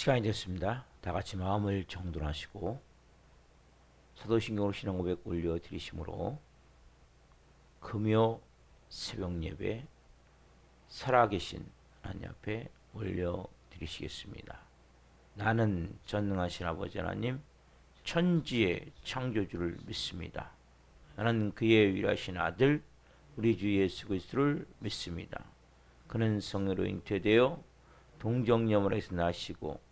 시간이 됐습니다. 다 같이 마음을 정돈하시고 사도신경으로 신앙 고백 올려드리심으로 금요 새벽 예배 살아계신 하나님 앞에 올려드리시겠습니다. 나는 전능하신 아버지 하나님 천지의 창조주를 믿습니다. 나는 그의 위라신 아들 우리 주 예수 그리스도를 믿습니다. 그는 성령으로 잉태되어 동정녀머리에서 나시고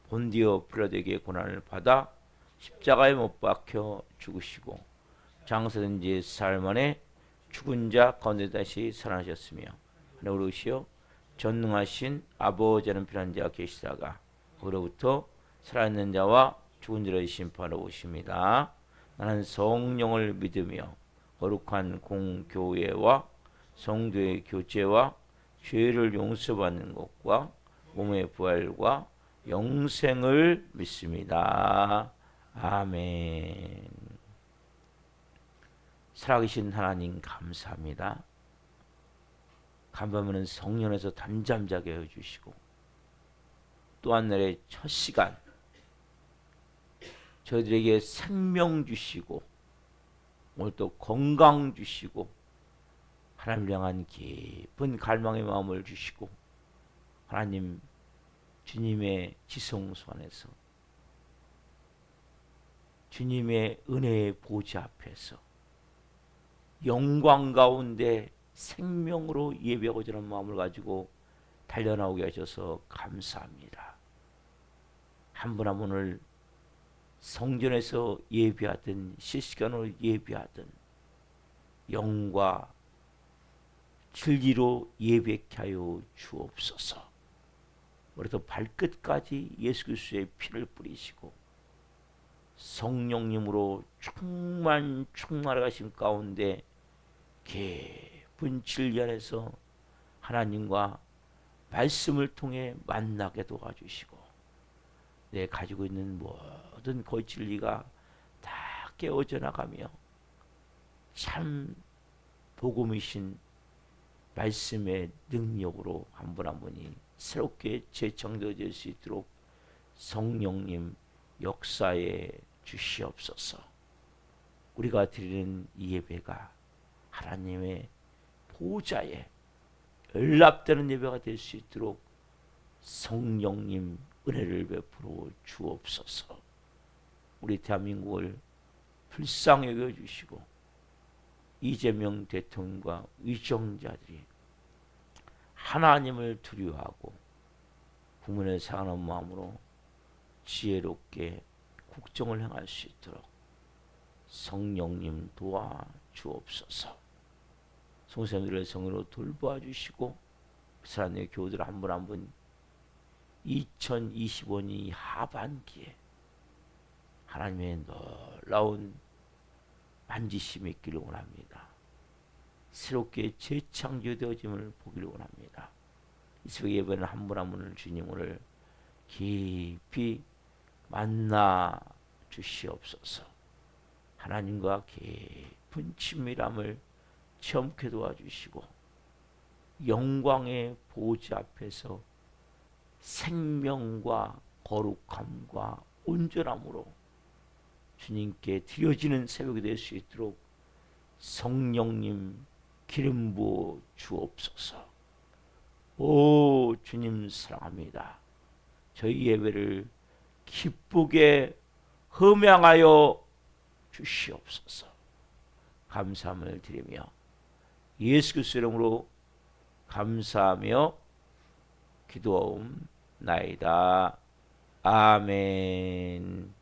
본디오 빌라도에게 고난을 받아 십자가에 못 박혀 죽으시고 장사된 지 사흘 만에 죽은 자 가운데 다시 살아나셨으며 하늘에 오르시어 전능하신 아버지 하나님 편한 자가 계시다가 그로부터 살아있는 자와 죽은 자를 심판하러 오십니다. 나는 성령을 믿으며 거룩한 공교회와 성도의 교제와 죄를 용서받는 것과 몸의 부활과 영생을 믿습니다. 아멘. 살아계신 하나님 감사합니다. 간밤에는 성령에서 잠잠 자게 해주시고 또 한 날의 첫 시간 저희들에게 생명 주시고 오늘 또 건강 주시고 하나님을 향한 깊은 갈망의 마음을 주시고 하나님 주님의 지성소 안에서 주님의 은혜의 보좌 앞에서 영광 가운데 생명으로 예배하고자 하는 마음을 가지고 달려나오게 하셔서 감사합니다. 한 분 한 분을 성전에서 예배하든 실시간으로 예배하든 영과 진리로 예배케 하여 주옵소서. 머리부터 발끝까지 예수 그리스도의 피를 뿌리시고 성령님으로 충만하신 가운데 깊은 진리 안에서 하나님과 말씀을 통해 만나게 도와주시고 내 가지고 있는 모든 거짓 진리가 다 깨어져 나가며 참 복음이신 말씀의 능력으로 한 분 한 분이 새롭게 재창조될 수 있도록 성령님 역사에 주시옵소서. 우리가 드리는 이 예배가 하나님의 보좌에 연락되는 예배가 될 수 있도록 성령님 은혜를 베풀어 주옵소서. 우리 대한민국을 불쌍히 여겨주시고 이재명 대통령과 위정자들이 하나님을 두려워하고 국민을 사랑하는 마음으로 지혜롭게 국정을 행할 수 있도록 성령님 도와주옵소서. 성도님들의 성으로 돌보아 주시고 사랑의 교우들 한 분 한 분 2025년 하반기에 하나님의 놀라운 만지심이 있기를 원합니다. 새롭게 재창조되어짐을 보기를 원합니다. 이 새벽 예배는 한 분 한 분을 주님 오늘 깊이 만나 주시옵소서. 하나님과 깊은 친밀함을 체험케 도와주시고 영광의 보좌 앞에서 생명과 거룩함과 온전함으로 주님께 드려지는 새벽이 될 수 있도록 성령님 기름 부어 주옵소서. 오 주님 사랑합니다. 저희 예배를 기쁘게 흠양하여 주시옵소서. 감사함을 드리며 예수 그리스도 이름으로 감사하며 기도하옵나이다. 아멘.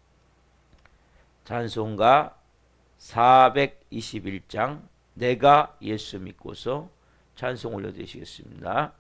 찬송가 421장 내가 예수 믿고서 찬송 올려드리시겠습니다.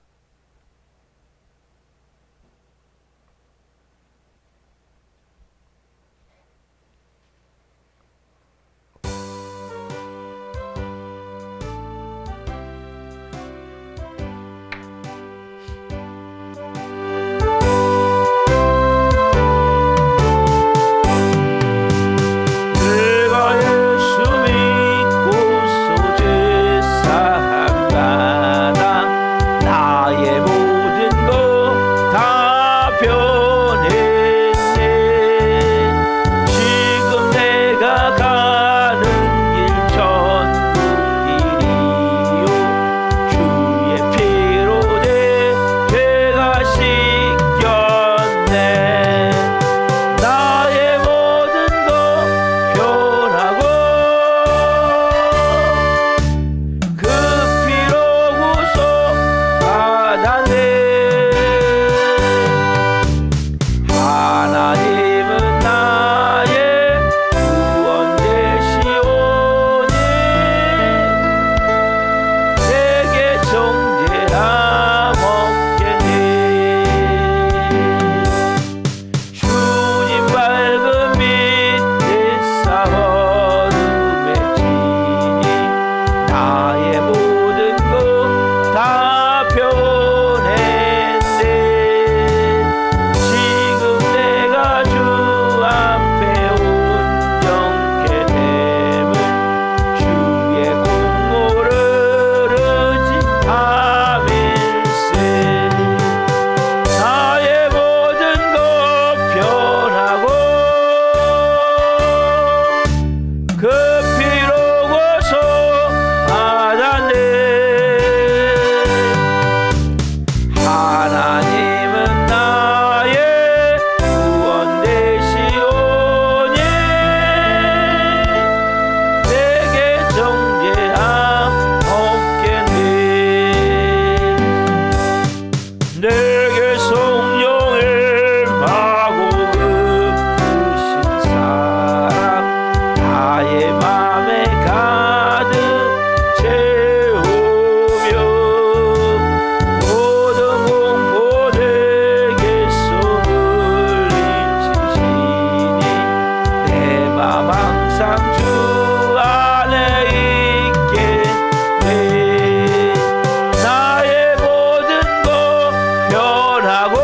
변하고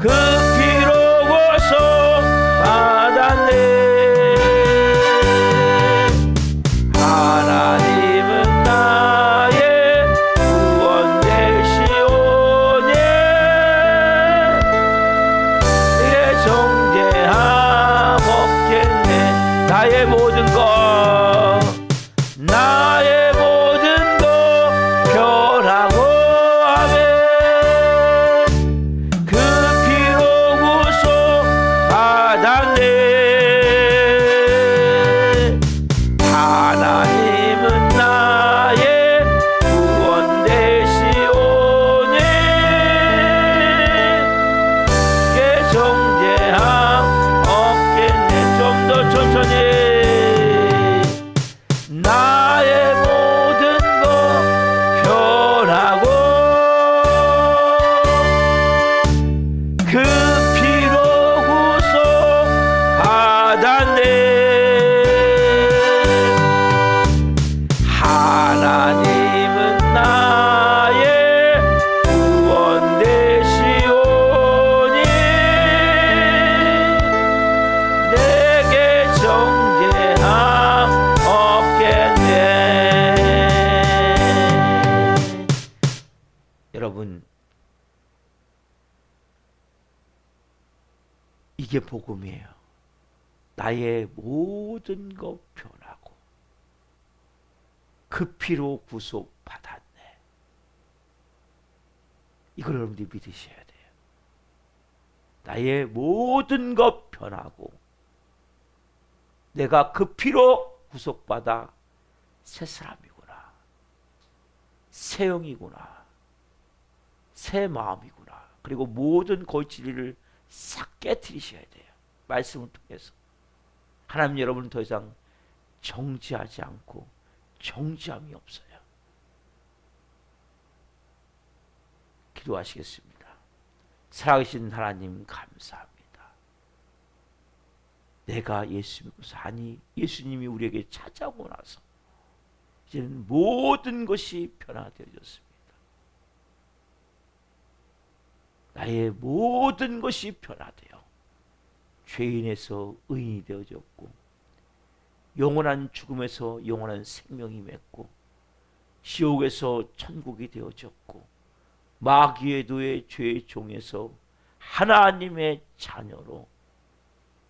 그 피로 구속 받았네. 하나님은 나의 구원 되시오니 내 정죄함 없겠네. 나의 모든 것 나의 모든 것 변하고 아멘. 그 피로 구속 받았네. 하나님은 나의 구원 되시오니 내 정죄함 없겠네. 좀 더 천천히. 나의 모든 것 변하고 그 피로 구속 받았네. 하나님은 나의 구원 되시오니 내게 정죄함 없겠네. 여러분, 이게 복음이에요. 나의 모든 것 변하고 그 피로 구속 받았네. 이걸 여러분들이 믿으셔야 돼요. 나의 모든 것 변하고 내가 그 피로 구속받아 새 사람이구나, 새 영이구나, 새 마음이구나. 그리고 모든 골치리를 싹 깨트리셔야 돼요. 말씀을 통해서. 하나님, 여러분은 더 이상 정지하지 않고 정지함이 없어요. 기도하시겠습니다. 살아계신 하나님, 감사합니다. 내가 예수 믿고서, 아니 예수님이 우리에게 찾아오고 나서 이제는 모든 것이 변화되어졌습니다. 나의 모든 것이 변화되어 죄인에서 의인이 되어졌고, 영원한 죽음에서 영원한 생명이 맺고, 지옥에서 천국이 되어졌고, 마귀의 노예 죄의 종에서 하나님의 자녀로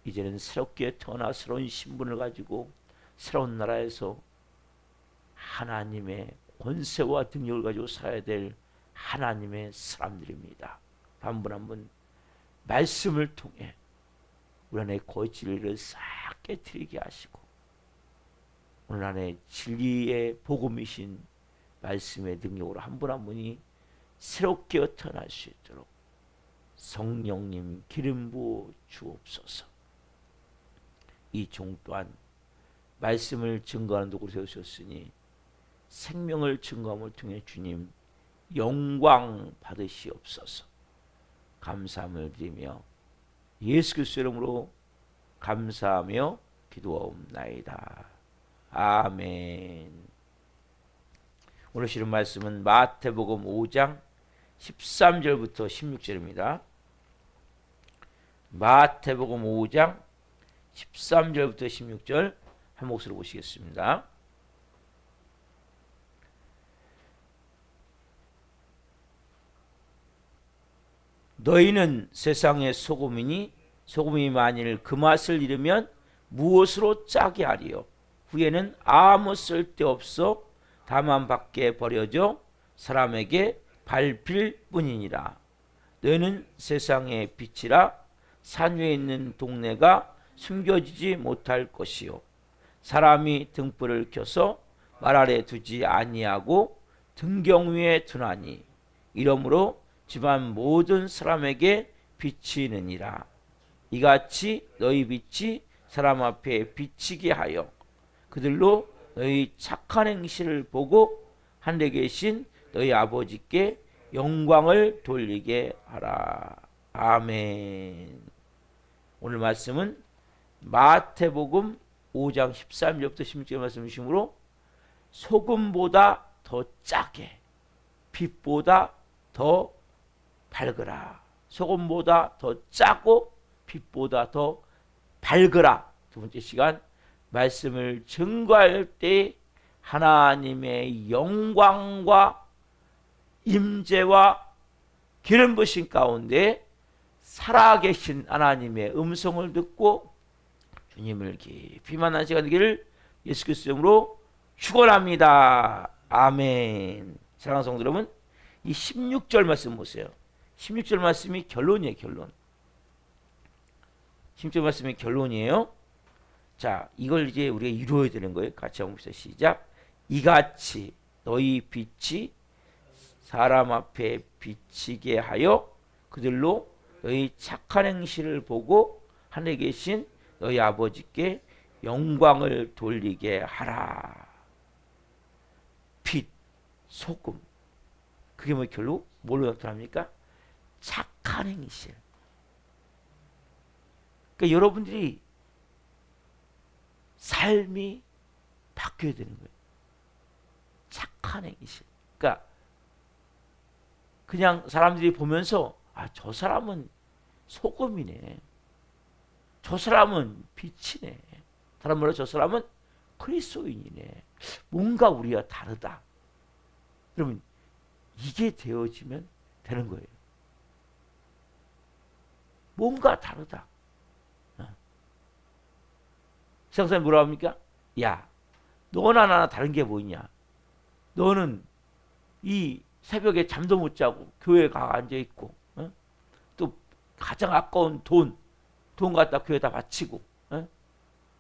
이제는 새롭게 태어나 새로운 신분을 가지고 새로운 나라에서 하나님의 권세와 능력을 가지고 살아야 될 하나님의 사람들입니다. 한 분 한 분 말씀을 통해 우리 안에 거짓을 싹 깨트리게 하시고, 오늘 안에 진리의 복음이신 말씀의 능력으로 한 분 한 분이 새롭게 태어날 수 있도록 성령님 기름 부어 주옵소서. 이 종 또한 말씀을 증거하는 도구로 세우셨으니 생명을 증거함을 통해 주님 영광 받으시옵소서. 감사함을 드리며 예수 그리스도 이름으로 감사하며 기도하옵나이다. 아멘. 오늘 실은 말씀은 마태복음 5장 13절부터 16절입니다. 마태복음 5장 13절부터 16절 한 목소리로 보시겠습니다. 너희는 세상의 소금이니 소금이 만일 그 맛을 잃으면 무엇으로 짜게 하리요? 후에는 아무 쓸데없어 다만 밖에 버려져 사람에게 밟힐 뿐이니라. 너희는 세상의 빛이라. 산 위에 있는 동네가 숨겨지지 못할 것이요, 사람이 등불을 켜서 말 아래 두지 아니하고 등경 위에 두나니 이러므로 집안 모든 사람에게 비치느니라. 이같이 너희 빛이 사람 앞에 비치게 하여 그들로 너희 착한 행실을 보고 하늘에 계신 너희 아버지께 영광을 돌리게 하라. 아멘. 오늘 말씀은 마태복음 5장 13절부터 16절 말씀이시므로 소금보다 더 짜게, 빛보다 더 밝으라. 소금보다 더 짜고 빛보다 더 밝으라. 두 번째 시간 말씀을 증거할 때 하나님의 영광과 임재와 기름 부으심 가운데 살아계신 하나님의 음성을 듣고 주님을 깊이 만난 시간 되기를 예수 그리스도 이름으로 축원합니다. 아멘. 사랑하는 성도 여러분, 이 16절 말씀 보세요. 16절 말씀이 결론이에요. 결론. 16절 말씀이 결론이에요. 자, 이걸 이제 우리가 이루어야 되는 거예요. 같이 한번 봅시다. 시작. 이같이 너희 빛이 사람 앞에 비치게 하여 그들로 너희 착한 행실을 보고 하늘에 계신 너희 아버지께 영광을 돌리게 하라. 빛, 소금. 그게 뭐 결국 뭘로 나타납니까? 착한 행실. 그러니까 여러분들이 삶이 바뀌어야 되는 거예요. 착한 행실. 그러니까 그냥 사람들이 보면서 저 사람은 소금이네. 저 사람은 빛이네. 다른 말로 저 사람은 그리스도인이네. 뭔가 우리와 다르다. 그러면 이게 되어지면 되는 거예요. 뭔가 다르다. 세상 사람이 뭐라 합니까? 야, 너나 나나 다른 게 뭐 있냐? 너는 이 새벽에 잠도 못 자고 교회에 가 앉아 있고, 또 가장 아까운 돈 갖다 교회에다 바치고,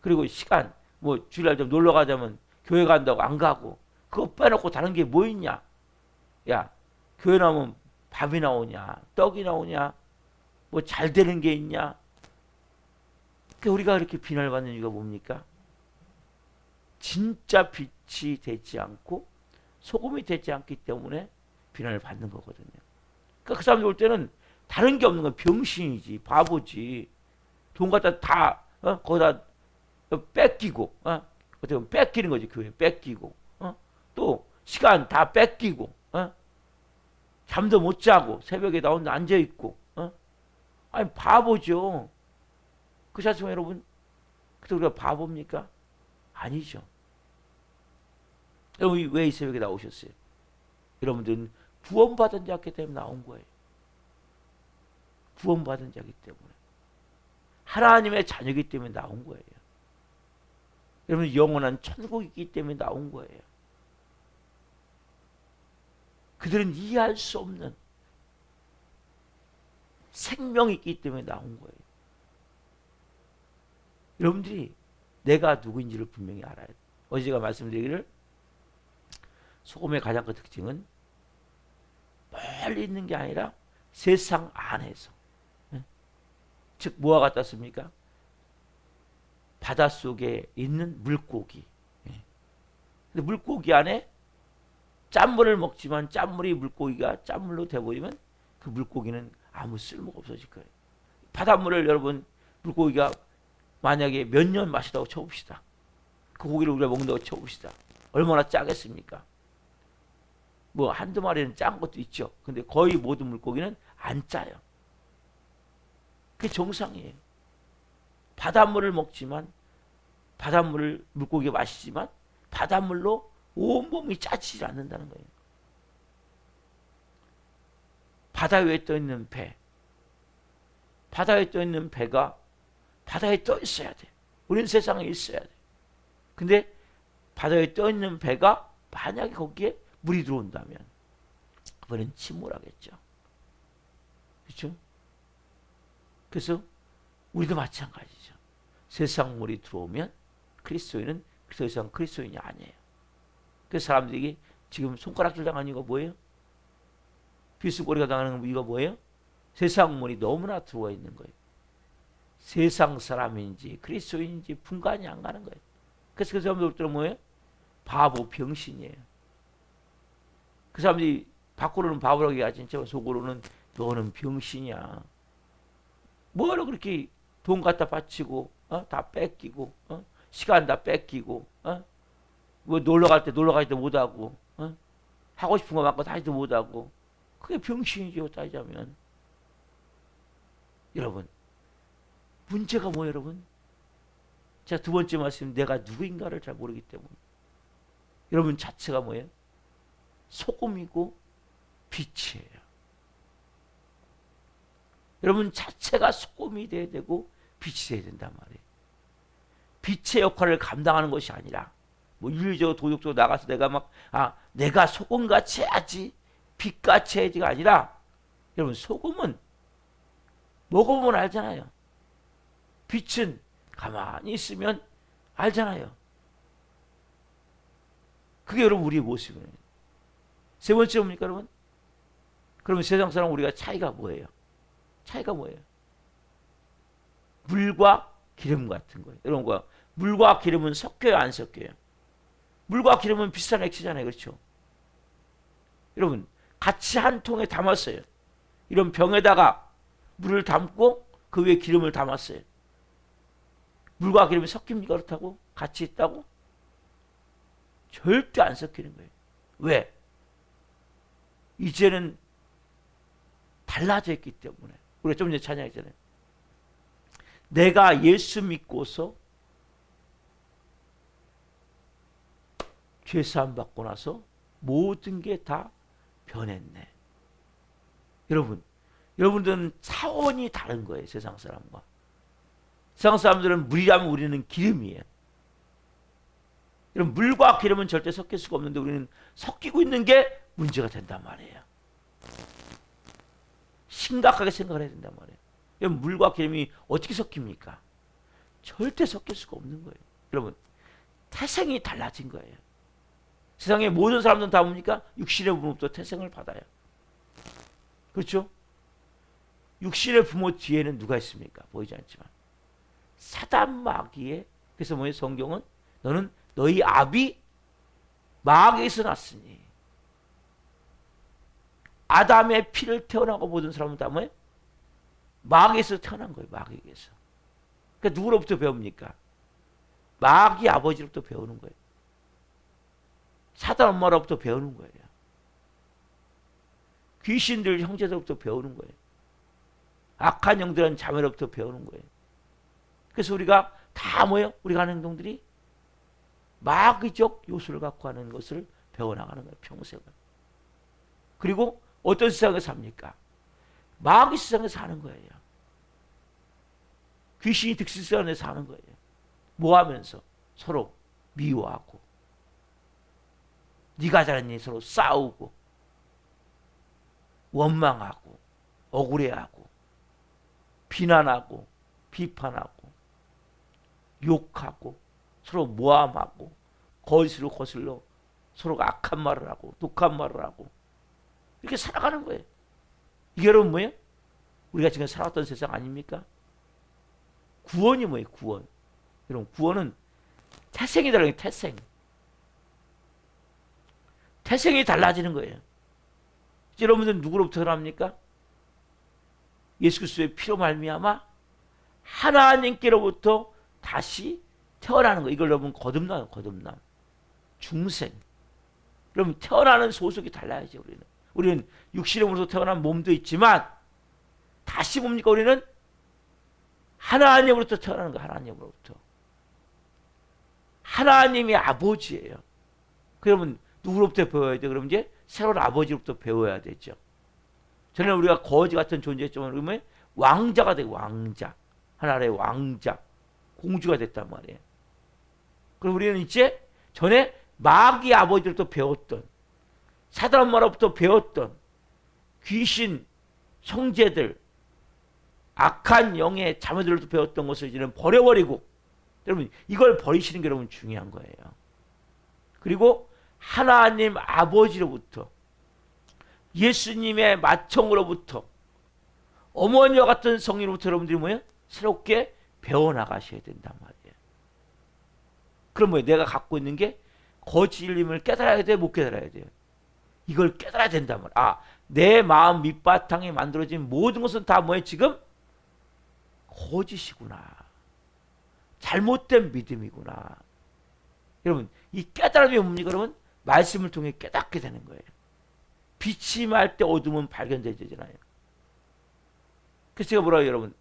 그리고 시간, 뭐 주일날 좀 놀러 가자면 교회 간다고 안 가고, 그거 빼놓고 다른 게 뭐 있냐? 야, 교회 나오면 밥이 나오냐? 떡이 나오냐? 뭐 잘 되는 게 있냐? 그러니까 우리가 이렇게 비난을 받는 이유가 뭡니까? 진짜 빛이 되지 않고 소금이 되지 않기 때문에 비난을 받는 거거든요. 그러니까 그 사람들 올 때는 다른 게 없는 건 병신이지, 바보지. 돈 갖다 다 거기다 뺏기고, 어떻게 보면 뺏기는 거지. 교회 뺏기고, 또 시간 다 뺏기고, 잠도 못 자고 새벽에 나 혼자 앉아 있고, 아니 바보죠. 그렇지 않습니까, 여러분? 그래서 우리가 바보입니까? 아니죠. 여러분 왜 이 새벽에 나오셨어요? 여러분들은 구원받은 자기 때문에 나온 거예요. 구원받은 자기 때문에. 하나님의 자녀이기 때문에 나온 거예요. 여러분 영원한 천국이기 때문에 나온 거예요. 그들은 이해할 수 없는 생명이 있기 때문에 나온 거예요. 여러분들이 내가 누구인지를 분명히 알아야 돼요. 어제 제가 말씀드리기를 소금의 가장 큰 특징은 멀리 있는 게 아니라 세상 안에서, 즉 뭐와 같았습니까? 바닷속에 있는 물고기. 근데 물고기 안에 짠물을 먹지만 짠물이 물고기가 짠물로 돼버리면 그 물고기는 아무 쓸모가 없어질 거예요. 바닷물을 여러분 물고기가 만약에 몇 년 마시다고 쳐봅시다. 그 고기를 우리가 먹는다고 쳐봅시다. 얼마나 짜겠습니까? 뭐 한두 마리는 짠 것도 있죠. 근데 거의 모든 물고기는 안 짜요. 그게 정상이에요. 바닷물을 먹지만 바닷물을 물고기가 마시지만 바닷물로 온몸이 짜지지 않는다는 거예요. 바다 위에 떠 있는 배. 바다에 떠 있는 배가 바다에 떠 있어야 돼. 우리는 세상에 있어야 돼. 근데 바다에 떠 있는 배가 만약에 거기에 물이 들어온다면 그거는 침몰하겠죠. 그렇죠? 그래서 우리도 마찬가지죠. 세상 물이 들어오면 그리스도인은 더 이상 그리스도인이 아니에요. 그래서 사람들이 지금 손가락질 당하는 이유가 뭐예요? 비수거리가 당하는 이유가 뭐예요? 세상 물이 너무나 들어와 있는 거예요. 세상 사람인지 그리스도인인지 분간이 안 가는 거예요. 그래서 그 사람들 뭐예요? 바보 병신이에요. 그 사람들이 밖으로는 바보라고 얘기하지 속으로는 너는 병신이야. 뭐하러 그렇게 돈 갖다 바치고 다 뺏기고 시간 다 뺏기고 뭐 놀러 갈 때 못하고 하고 싶은 거 많고 다시도 못하고. 그게 병신이죠, 따지자면. 여러분, 문제가 뭐예요, 여러분? 제가 두 번째 말씀, 내가 누구인가를 잘 모르기 때문에. 여러분 자체가 뭐예요? 소금이고 빛이에요. 여러분 자체가 소금이 돼야 되고 빛이 돼야 된단 말이에요. 빛의 역할을 감당하는 것이 아니라 뭐 윤리적으로 도덕적으로 나가서 내가 막 내가 소금같이 해야지 빛같이 해야지가 아니라, 여러분 소금은 먹어보면 알잖아요. 빛은 가만히 있으면 알잖아요. 그게 여러분 우리의 모습이에요. 세 번째 뭡니까 여러분? 그러면 세상 사람 우리가 차이가 뭐예요? 차이가 뭐예요? 물과 기름 같은 거예요. 여러분, 물과 기름은 섞여요, 안 섞여요? 물과 기름은 비슷한 액체잖아요, 그렇죠? 여러분, 같이 한 통에 담았어요. 이런 병에다가 물을 담고 그 위에 기름을 담았어요. 물과 기름이 섞입니까? 그렇다고? 같이 있다고? 절대 안 섞이는 거예요. 왜? 이제는 달라져 있기 때문에. 우리가 좀 전에 찬양했잖아요. 내가 예수 믿고서 죄사함 받고 나서 모든 게 다 변했네. 여러분들은 차원이 다른 거예요, 세상 사람과. 세상 사람들은 물이라면 우리는 기름이에요. 여러분, 물과 기름은 절대 섞일 수가 없는데 우리는 섞이고 있는 게 문제가 된단 말이에요. 심각하게 생각을 해야 된단 말이에요. 여러분, 물과 기름이 어떻게 섞입니까? 절대 섞일 수가 없는 거예요. 여러분, 태생이 달라진 거예요. 세상의 모든 사람들은 다 뭡니까? 육신의 부모부터 태생을 받아요. 그렇죠? 육신의 부모 뒤에는 누가 있습니까? 보이지 않지만 사단 마귀의, 그래서 뭐예요? 성경은 너는 너희 아비 마귀에서 났으니. 아담의 피를 태어나고 모든 사람은 다 뭐예요? 마귀에서 태어난 거예요. 마귀에서. 그러니까 누구로부터 배웁니까? 마귀 아버지로부터 배우는 거예요. 사단 엄마로부터 배우는 거예요. 귀신들 형제들로부터 배우는 거예요. 악한 영들은 자매로부터 배우는 거예요. 그래서 우리가 다 뭐예요? 우리가 하는 행동들이 마귀적 요소를 갖고 하는 것을 배워나가는 거예요. 평생을. 그리고 어떤 세상에 삽니까? 마귀 세상에 사는 거예요. 귀신이 득실세상에 사는 거예요. 뭐 하면서? 서로 미워하고, 네가 잘했니? 서로 싸우고, 원망하고, 억울해하고, 비난하고, 비판하고, 욕하고, 서로 모함하고, 거짓으로 거슬러 서로가 악한 말을 하고, 독한 말을 하고, 이렇게 살아가는 거예요. 이게 여러분 뭐예요? 우리가 지금 살아왔던 세상 아닙니까? 구원이 뭐예요? 구원. 여러분, 구원은 태생이 달라요. 태생. 태생이 달라지는 거예요. 여러분들은 누구로부터 태어납니까? 예수 그리스도의 피로 말미암아 하나님께로부터 다시 태어나는 거. 이걸 여러분 거듭나요. 거듭남. 중생. 여러분, 태어나는 소속이 달라야죠. 우리는 육신의 몸으로서 태어난 몸도 있지만 다시 뭡니까? 우리는 하나님으로부터 태어나는 거. 하나님으로부터. 하나님이 아버지예요. 그러면 누구로부터 배워야 돼? 그럼 이제 새로운 아버지로부터 배워야 되죠. 전에는 우리가 거지 같은 존재였지만 그러면 왕자가 되고, 왕자. 하나의 왕자. 공주가 됐단 말이에요. 그럼 우리는 이제 전에 마귀 아버지로부터 배웠던, 사단 엄마로부터 배웠던 귀신 형제들, 악한 영의 자매들로부터 배웠던 것을 이제는 버려버리고, 여러분 이걸 버리시는 게 여러분 중요한 거예요. 그리고 하나님 아버지로부터, 예수님의 맏형으로부터, 어머니와 같은 성령으로부터 여러분들이 뭐예요? 새롭게 배워나가셔야 된단 말이에요. 그럼 뭐예요? 내가 갖고 있는 게 거짓임을 깨달아야 돼? 못 깨달아야 돼요? 이걸 깨달아야 된단 말이에요. 내 마음 밑바탕에 만들어진 모든 것은 다 뭐예요? 지금 거짓이구나. 잘못된 믿음이구나. 여러분, 이 깨달음이 뭡니까? 여러분, 말씀을 통해 깨닫게 되는 거예요. 빛이 말 때 어둠은 발견되잖아요. 그래서 제가 뭐라고 여러분,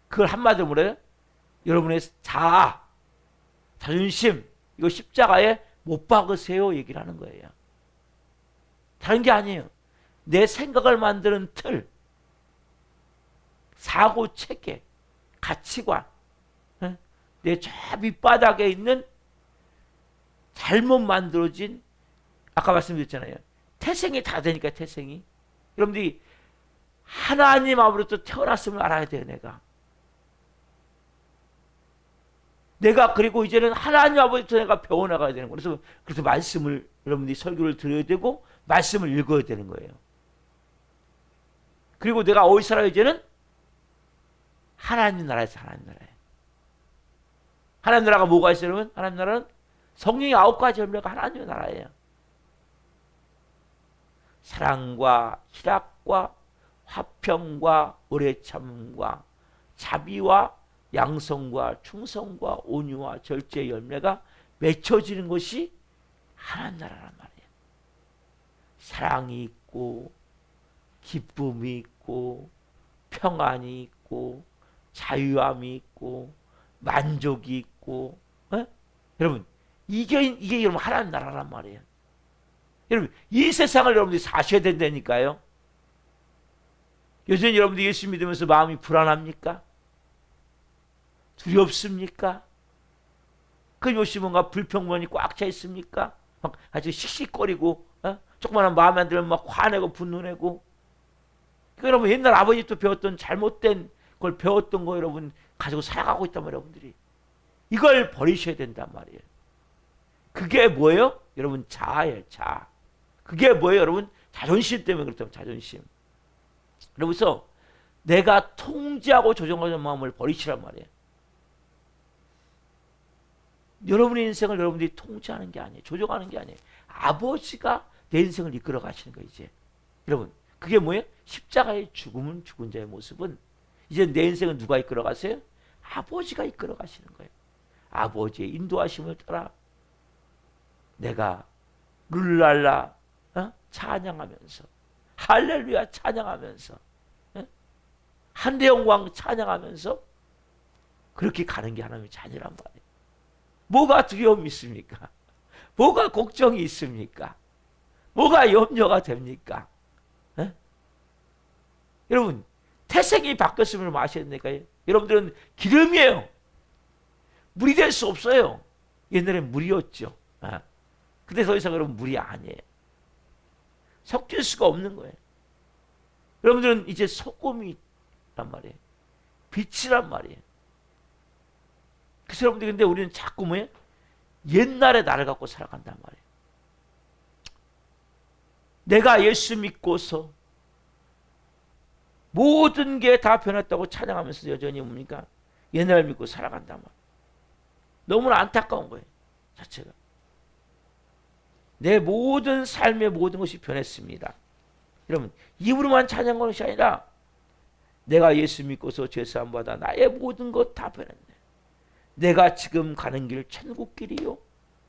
그걸 한마디로 뭐래요? 여러분의 자아, 자존심, 이거 십자가에 못 박으세요 얘기를 하는 거예요. 다른 게 아니에요. 내 생각을 만드는 틀, 사고 체계, 가치관, 내 저 밑바닥에 있는 잘못 만들어진, 아까 말씀드렸잖아요. 태생이 다 되니까, 태생이. 여러분들이 하나님 아버지로부터 태어났음을 알아야 돼요. 내가 그리고 이제는 하나님 아버지부터 내가 배워나가야 되는 거예요. 그래서 말씀을, 여러분들이 설교를 들어야 되고 말씀을 읽어야 되는 거예요. 그리고 내가 어디 살아요? 이제는 하나님 나라에서, 하나님 나라에. 하나님 나라가 뭐가 있어요, 여러분? 하나님 나라는 성령의 9가지 열매가 하나님의 나라예요. 사랑과 희락과 화평과 오래 참음과 자비와 양성과 충성과 온유와 절제의 열매가 맺혀지는 것이 하나님 나라란 말이에요. 사랑이 있고 기쁨이 있고 평안이 있고 자유함이 있고 만족이 있고, 여러분 이게 여러분 하나님 나라란 말이에요. 여러분 이 세상을 여러분들이 사셔야 된다니까요. 여전히 여러분들이 예수 믿으면서 마음이 불안합니까? 두렵습니까? 끊임없이 뭔가 불평만이 꽉 차 있습니까? 막 아주 씩씩거리고, 조그마한 마음에 안 들면 막 화내고 분노내고. 여러분 옛날 아버지도 배웠던 잘못된 걸 배웠던 거 여러분 가지고 살아가고 있단 말이에요. 여러분들이 이걸 버리셔야 된단 말이에요. 그게 뭐예요? 여러분 자아예요. 자아. 그게 뭐예요? 여러분 자존심 때문에 그렇다면 자존심. 그러면서 내가 통제하고 조정하는 마음을 버리시란 말이에요. 여러분의 인생을 여러분들이 통제하는 게 아니에요. 조정하는 게 아니에요. 아버지가 내 인생을 이끌어 가시는 거예요. 이제 여러분 그게 뭐예요? 십자가의 죽음은 죽은 자의 모습은 이제 내 인생은 누가 이끌어 가세요? 아버지가 이끌어 가시는 거예요. 아버지의 인도하심을 따라 내가 룰랄라 찬양하면서 할렐루야 찬양하면서 한대영광 찬양하면서 그렇게 가는 게 하나님의 자녀란 말이에요. 뭐가 두려움이 있습니까? 뭐가 걱정이 있습니까? 뭐가 염려가 됩니까? 여러분 태생이 바뀌었음을 아셔야 되니까요. 여러분들은 기름이에요. 물이 될 수 없어요. 옛날엔 물이었죠. 근데 더 이상 여러분 물이 아니에요. 섞일 수가 없는 거예요. 여러분들은 이제 소금이란 말이에요. 빛이란 말이에요. 그래서 여러분들 근데 우리는 자꾸 뭐예요? 옛날의 나를 갖고 살아간단 말이에요. 내가 예수 믿고서 모든 게 다 변했다고 찬양하면서 여전히 뭡니까? 옛날을 믿고 살아간단 말이에요. 너무나 안타까운 거예요. 자체가. 내 모든 삶의 모든 것이 변했습니다. 여러분 입으로만 찬양하는 것이 아니라 내가 예수 믿고서 죄사함 받아 나의 모든 것 다 변했네. 내가 지금 가는 길 천국길이요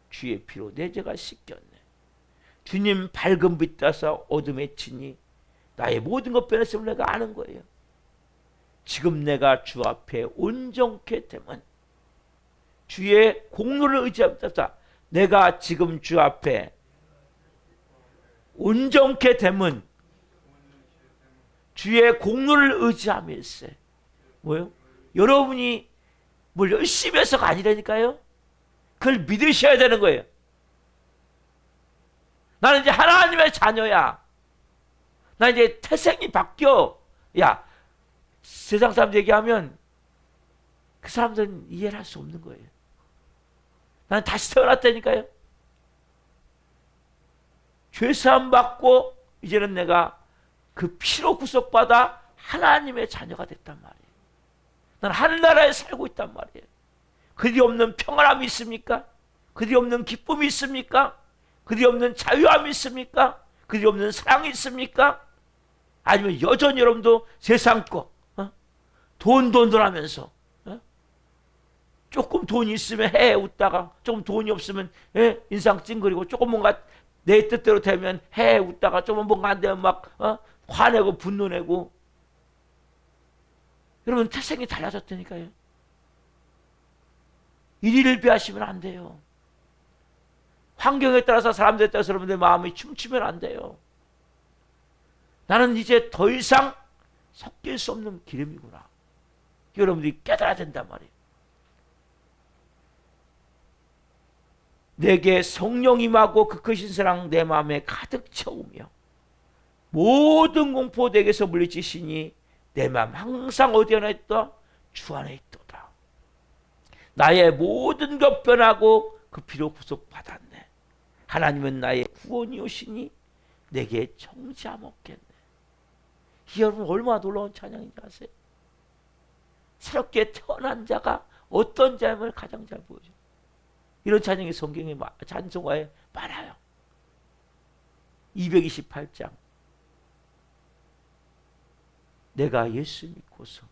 주의 피로 내 죄가 씻겼네. 주님 밝은 빛 따서 어둠에 치니 나의 모든 것 변했음을 내가 아는 거예요. 지금 내가 주 앞에 온전케 되면 주의 공로를 의지합니다. 내가 지금 주 앞에 온전케 되면 주의 공로를 의지하면서 뭐요? 여러분이 뭘 열심히 해서가 아니라니까요. 그걸 믿으셔야 되는 거예요. 나는 이제 하나님의 자녀야. 나 이제 태생이 바뀌어. 야, 세상 사람들 얘기하면 그 사람들은 이해를 할 수 없는 거예요. 나는 다시 태어났다니까요. 죄사함 받고 이제는 내가 그 피로 구속받아 하나님의 자녀가 됐단 말이에요. 나는 하늘나라에 살고 있단 말이에요. 그리 없는 평안함이 있습니까? 그리 없는 기쁨이 있습니까? 그리 없는 자유함이 있습니까? 그리 없는 사랑이 있습니까? 아니면 여전히 여러분도 세상 거 돈 하면서 조금 돈이 있으면 웃다가 조금 돈이 없으면 인상 찡그리고 조금 뭔가 내 뜻대로 되면 해 웃다가 좀 뭔가 안 되면 막 화내고 분노내고. 여러분 태생이 달라졌다니까요. 일일을 비하시면 안 돼요. 환경에 따라서 사람들에 따라서 여러분들 마음이 춤추면 안 돼요. 나는 이제 더 이상 섞일 수 없는 기름이구나. 여러분들이 깨달아야 된단 말이에요. 내게 성령 임하고 그 크신 사랑 내 마음에 가득 채우며 모든 공포 내게서 물리치시니 내 마음 항상 어디 하나 있다? 주 안에 있도다. 나의 모든 것 변하고 그 피로 구속받았네. 하나님은 나의 구원이오시니 내게 정죄함 없겠네. 이 여러분 얼마나 놀라운 찬양인지 아세요? 새롭게 태어난 자가 어떤 자임을 가장 잘 보여줘요. 이런 찬양이 성경에 찬송가에 많아요. 228장 내가 예수 믿고서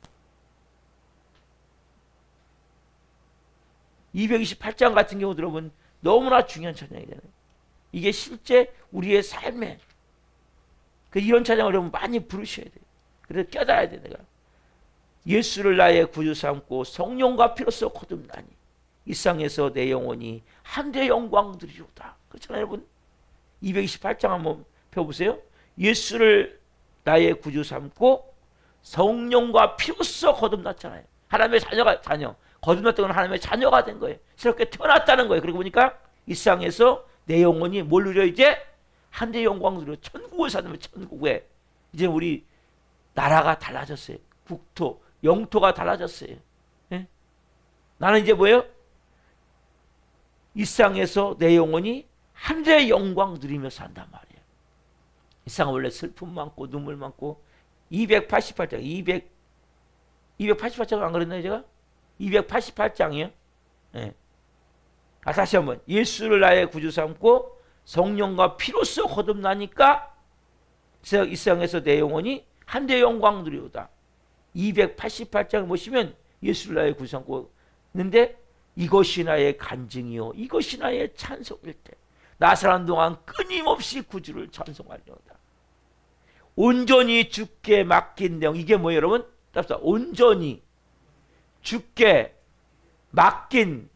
228장 같은 경우 들어보면 너무나 중요한 찬양이잖아요. 이게 실제 우리의 삶에 이런 찬양을 여러분 많이 부르셔야 돼요. 그래서 깨달아야 돼요. 내가 예수를 나의 구주 삼고 성령과 피로써 거듭나니 이 땅에서 내 영혼이 한데 영광 드리로다. 그렇잖아요 여러분. 228장 한번 펴보세요. 예수를 나의 구주 삼고 성령과 피로써 거듭났잖아요. 하나님의 자녀 거듭났던 건 하나님의 자녀가 된 거예요. 새롭게 태어났다는 거예요. 그리고 보니까 이 땅에서 내 영혼이 뭘 누려 이제 한데 영광 누려 천국을 사는 천국에 이제 우리 나라가 달라졌어요. 국토 영토가 달라졌어요. 예? 나는 이제 뭐예요? 이 땅에서 내 영혼이 하늘의 영광 누리며 산단 말이에요. 이 땅은 원래 슬픔 많고 눈물 많고 288장 288장 안 그랬나요 제가? 288장이요. 예. 다시 한번 예수를 나의 구주 삼고 성령과 피로써 거듭나니까 이 땅에서 내 영혼이 한데 영광 누리오다. 288장을 보시면 예수를 나의 구주 삼고 있는데 이것이 나의 간증이요 이것이 나의 찬송일 때 나 사는 동안 끊임없이 구주를 찬송하려다. 온전히 주께 맡긴 내용. 이게 뭐예요 여러분? 답사 온전히 주께 맡긴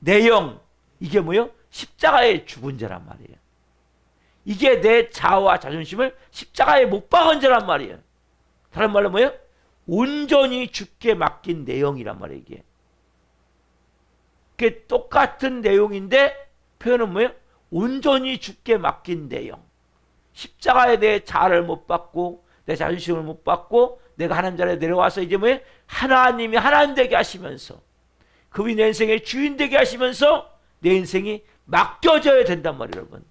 내용. 이게 뭐예요? 십자가에 죽은 자란 말이에요. 이게 내 자아와 자존심을 십자가에 못 박은 자란 말이에요. 다른 말로 뭐예요? 온전히 주께 맡긴 내용이란 말이에요. 이게. 그게 똑같은 내용인데 표현은 뭐예요? 온전히 주께 맡긴 내용. 십자가에 내 자아를 못 받고 내 자존심을 못 받고 내가 하나님 자리에 내려와서 이제 뭐예요? 하나님이 하나님 되게 하시면서 그분이 내 인생의 주인 되게 하시면서 내 인생이 맡겨져야 된단 말이에요 여러분.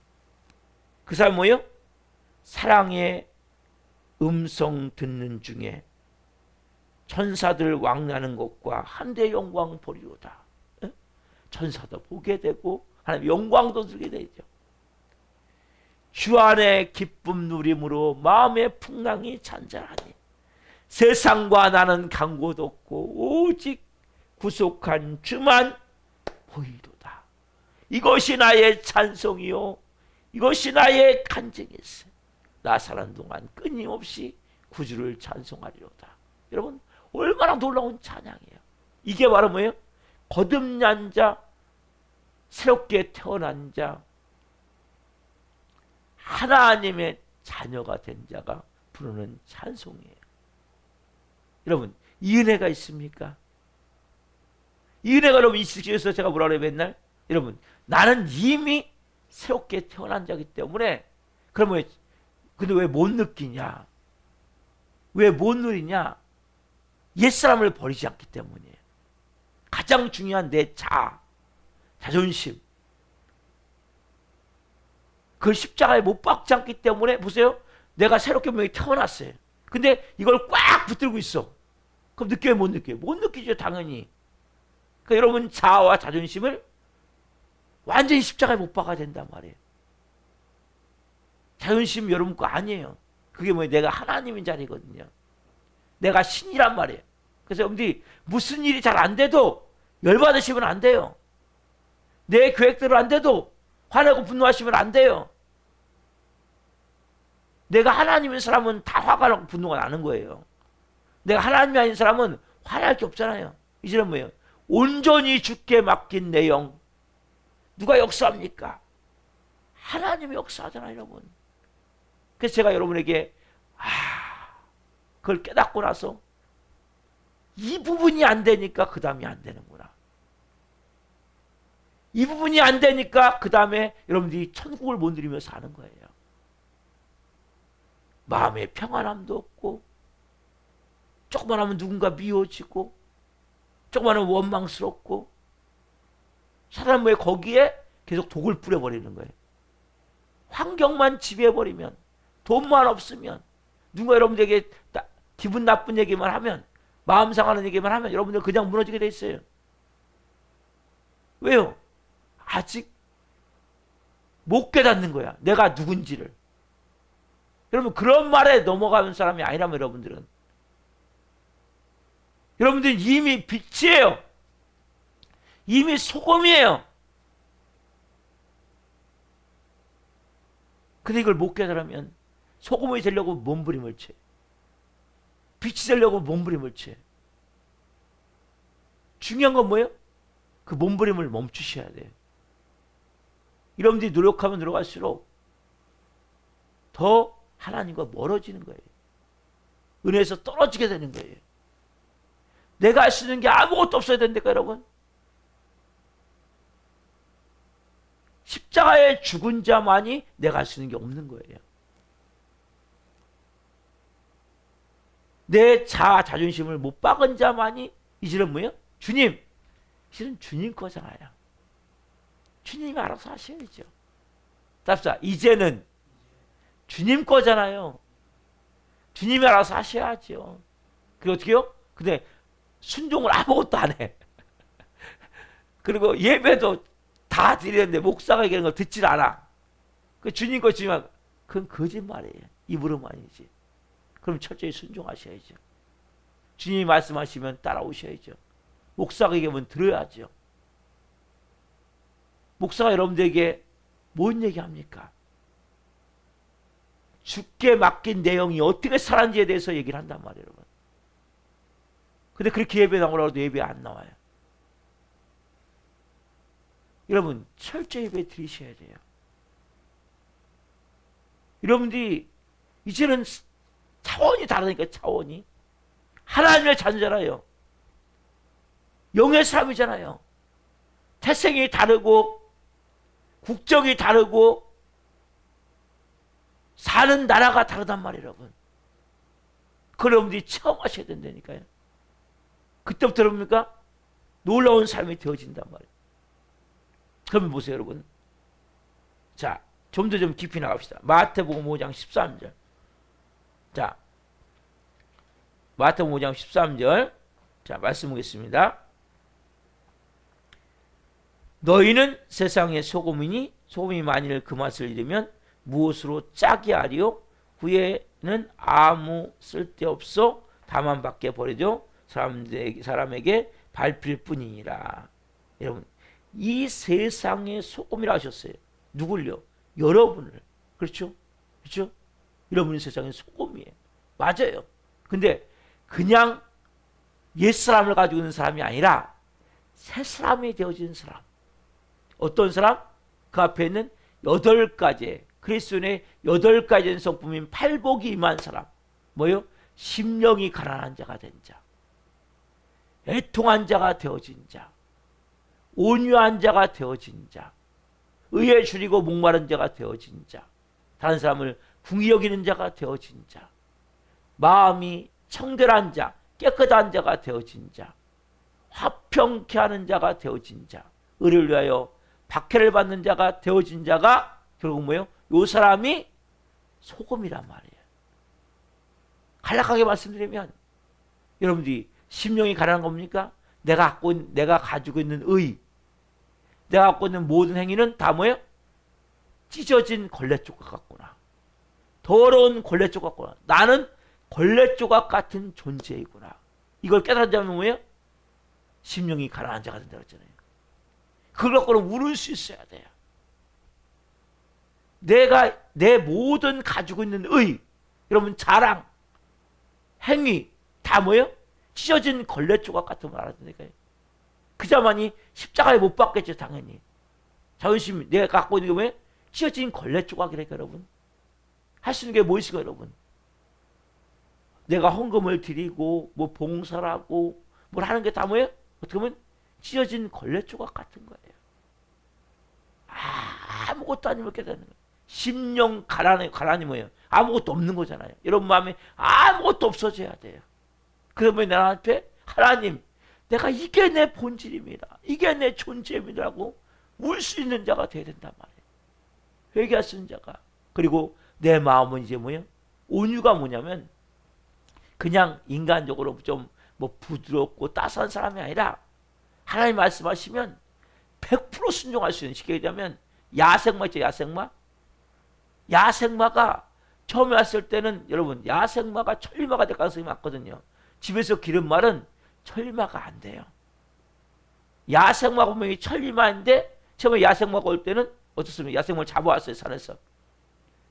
그 사람이 뭐예요? 사랑의 음성 듣는 중에 천사들 왕나는 것과 한데 영광 보리로다. 천사도 보게 되고 하나님 영광도 들게 되죠. 주 안에 기쁨 누림으로 마음의 풍랑이 잔잔하니 세상과 나는 간곳 없고 오직 구속한 주만 보이도다. 이것이 나의 찬송이요 이것이 나의 간증일세. 나 사는 동안 끊임없이 구주를 찬송하리로다. 여러분 얼마나 놀라운 찬양이에요. 이게 바로 뭐예요? 거듭난 자, 새롭게 태어난 자, 하나님의 자녀가 된 자가 부르는 찬송이에요. 여러분 이 은혜가 있습니까? 이 은혜가 여러분 있으셔서 제가 뭐라 그래요 맨날? 여러분 나는 이미 새롭게 태어난 자이기 때문에 그러면 근데 왜 못 느끼냐? 왜 못 누리냐? 옛사람을 버리지 않기 때문이에요. 가장 중요한 내 자아, 자존심 그걸 십자가에 못 박지 않기 때문에 보세요. 내가 새롭게 분명히 태어났어요. 근데 이걸 꽉 붙들고 있어. 그럼 느껴요 못 느껴요? 못 느끼죠 당연히. 그러니까 여러분 자아와 자존심을 완전히 십자가에 못 박아야 된단 말이에요. 자존심 여러분 거 아니에요. 그게 뭐예요? 내가 하나님인 자리거든요. 내가 신이란 말이에요. 그래서 여러분들이 무슨 일이 잘 안 돼도 열받으시면 안 돼요. 내 계획대로 안 돼도 화내고 분노하시면 안 돼요. 내가 하나님인 사람은 다 화가 나고 분노가 나는 거예요. 내가 하나님이 아닌 사람은 화날 게 없잖아요. 이제는 뭐예요? 온전히 주께 맡긴 내 영. 누가 역사합니까? 하나님이 역사하잖아요, 여러분. 그래서 제가 여러분에게 그걸 깨닫고 나서 이 부분이 안 되니까 그 다음이 안 되는구나. 이 부분이 안 되니까 그 다음에 여러분들이 천국을 못 누리며 사는 거예요. 마음에 평안함도 없고, 조금만 하면 누군가 미워지고, 조금만 하면 원망스럽고, 사람 왜 거기에 계속 독을 뿌려버리는 거예요. 환경만 지배해버리면, 돈만 없으면, 누가 여러분들에게 기분 나쁜 얘기만 하면, 마음 상하는 얘기만 하면 여러분들 그냥 무너지게 돼 있어요. 왜요? 아직 못 깨닫는 거야. 내가 누군지를. 여러분 그런 말에 넘어가는 사람이 아니라면 여러분들은 이미 빛이에요. 이미 소금이에요. 근데 이걸 못 깨달으면 소금이 되려고 몸부림을 쳐. 빛이 되려고 몸부림을 쳐. 중요한 건 뭐예요? 그 몸부림을 멈추셔야 돼요. 여러분들이 노력하면 노력할수록 더 하나님과 멀어지는 거예요. 은혜에서 떨어지게 되는 거예요. 내가 할 수 있는 게 아무것도 없어야 된다니까 여러분. 십자가에 죽은 자만이 내가 할 수 있는 게 없는 거예요. 내 자아 자존심을 못 박은 자만이 이제는 뭐예요? 주님. 이제는 주님 거잖아요. 주님이 알아서 하셔야죠. 답사 이제는 주님 거잖아요. 주님이 알아서 하셔야죠. 그리고 어떻게 해요? 근데 순종을 아무것도 안 해. 그리고 예배도 다 드리는데 목사가 얘기하는 걸 듣질 않아. 그 주님 거 주님 그건 거짓말이에요. 입으로만이지. 그럼 철저히 순종하셔야죠. 주님이 말씀하시면 따라오셔야죠. 목사가 얘기하면 들어야죠. 목사가 여러분들에게 뭔 얘기합니까? 주께 맡긴 내용이 어떻게 살았는지에 대해서 얘기를 한단 말이에요, 여러분. 근데 그렇게 예배 나오라고 해도 예배 안 나와요. 여러분, 철저히 예배 드리셔야 돼요. 여러분들이 이제는 차원이 다르니까 차원이. 하나님의 자녀잖아요. 영의 사람이잖아요. 태생이 다르고 국적이 다르고 사는 나라가 다르단 말이에요, 여러분. 그걸 여러분들이 체험하셔야 된다니까요. 그때부터 여러분니까 놀라운 삶이 되어진단 말이에요. 그러면 보세요, 여러분. 자, 좀 더 좀 깊이 나갑시다. 마태복음 5장 13절. 자, 마태복음 5장 13절. 자, 말씀 보겠습니다. 너희는 세상의 소금이니 소금이 만일 그 맛을 잃으면 무엇으로 짜게 하리요? 후에는 아무 쓸데없어 다만 밖에 버려져 사람에게 밟힐 뿐이니라. 여러분, 이 세상의 소금이라 하셨어요. 누굴요? 여러분을. 그렇죠? 그렇죠? 여러분이 세상의 소금이에요. 맞아요. 근데 그냥 옛사람을 가지고 있는 사람이 아니라 새 사람이 되어진 사람. 어떤 사람? 그 앞에 있는 8가지 그리스도인의 8가지 성품인 팔복이 임한 사람. 뭐요? 심령이 가난한 자가 된 자, 애통한 자가 되어진 자, 온유한 자가 되어진 자, 의에 줄이고 목마른 자가 되어진 자, 다른 사람을 궁히 여기는 자가 되어진 자, 마음이 청결한 자, 깨끗한 자가 되어진 자, 화평케 하는 자가 되어진 자, 의를 위하여 박해를 받는 자가 되어진 자가 결국 뭐예요? 요 사람이 소금이란 말이에요. 간략하게 말씀드리면 여러분들이 심령이 가난한 겁니까? 내가 가지고 있는 의, 내가 갖고 있는 모든 행위는 다 뭐예요? 찢어진 걸레조각 같구나. 더러운 걸레조각 같구나. 나는 걸레조각 같은 존재이구나. 이걸 깨달으면 뭐예요? 심령이 가난한 자가 된다고 했잖아요. 그걸 갖고는 울을 수 있어야 돼요. 내가 내 모든 가지고 있는 의, 여러분 자랑, 행위 다 뭐예요? 찢어진 걸레 조각 같은 걸 알았으니까요. 그자만이 십자가에 못 박겠죠, 당연히. 자존심 내가 갖고 있는 게 뭐예요? 찢어진 걸레 조각이라니까 여러분. 할 수 있는 게 무엇인가 여러분? 내가 헌금을 드리고 뭐 봉사를 하고 뭘 하는 게 다 뭐예요? 어떻게 보면 찢어진 걸레 조각 같은 거예요. 아무것도 아니면 이렇게 되는 거예요. 심령 가란이 뭐예요? 아무것도 없는 거잖아요. 여러분 마음에 아무것도 없어져야 돼요. 그러면 나한테 하나님, 내가 이게 내 본질입니다. 이게 내 존재입니다라고 울 수 있는 자가 되어야 된단 말이에요. 회개할 수 있는 자가. 그리고 내 마음은 이제 뭐예요? 온유가 뭐냐면 그냥 인간적으로 좀 뭐 부드럽고 따스한 사람이 아니라 하나님 말씀하시면 100% 순종할 수 있는, 쉽게 얘기하면 야생마 있죠, 야생마. 야생마가 처음에 왔을 때는 여러분 야생마가 천리마가 될 가능성이 많거든요. 집에서 기른 말은 천리마가 안 돼요. 야생마 보면 천리마인데 처음에 야생마가 올 때는 어떻습니까? 야생마를 잡아왔어요, 산에서.